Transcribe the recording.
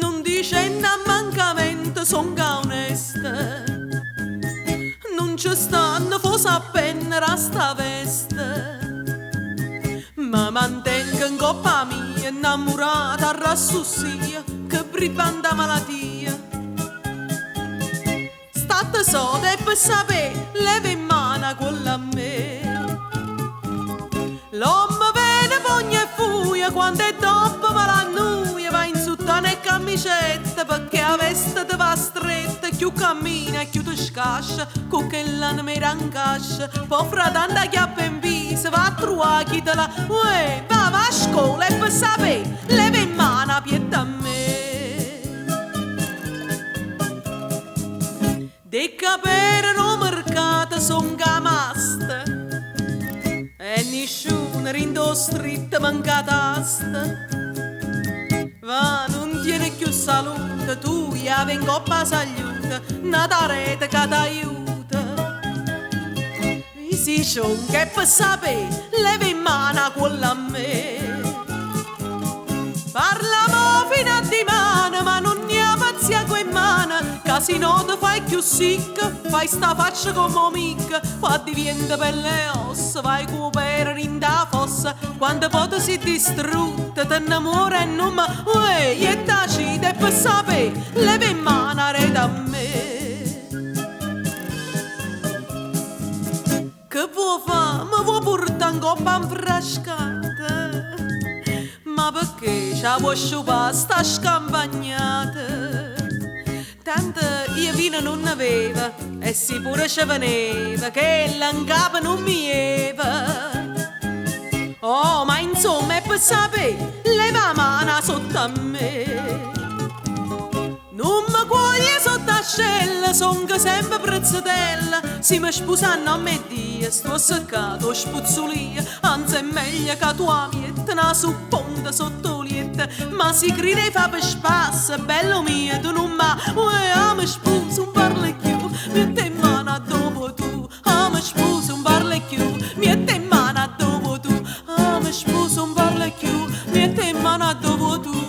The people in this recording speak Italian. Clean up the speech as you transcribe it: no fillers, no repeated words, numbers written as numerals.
Non dicendo a mancamento son ca onesta, non ci stanno fosse a penna rasta veste, ma mantengo in coppa mia innamorata a rassussia che bribanda malattia. State soda e per sapere leva in mano quella a me. L'uomo vede pugna e fuia quando è dopo ma l'annuia, va in sottana e camicetta perché la veste te va stretta, più cammina e più ti scascia, con che l'anima incascia, poi fra tanta chiappa in viso va a trovare chi te la uè, va a scuola e per sapere leva in mano pietta a me. De capere no mercato son camasta e nessuno rindo stritto mancatasta. Va, non tiene più salute, tu ya vengo a saluta, nata rete che t'aiuta. Mi si sciunga e per sapere, leva in mano quella a me. Parliamo fino a di mano, ma non ne ha pazzia con in mano, che se no ti fai più sick, fai sta faccia come mica, poi diventa pelle e ossa, vai copere in da fossa, quando poi ti si distrutta, te innamora e non ma, uè, e tacita e per sapere, leva in mano rete a me. Che vuoi fare? Mi vuoi portare in coppa infrascata? Ma perché c'ha vuoi sciupare sta scampagnata? Tanto io vino non ne aveva e si pure ci veneva che l'angapa non mi eva. Oh, ma insomma è per sapere, leva mano sotto a me. Non mi cuoglie sotto ascella, son che sempre prezzatella. Se mi sposano a me dia, sto seccato spuzzolia. Anzi è meglio che tua mietta, una supponta sotto lietta. Ma si grida e fa per spasso, bello mio, tu non ma. Uè, mi sposo, un parla più, mette in mano dopo tu. Mi sposo, un parla più, mette in mano dopo tu. Mi sposo, un parla più, mette in mano dopo tu.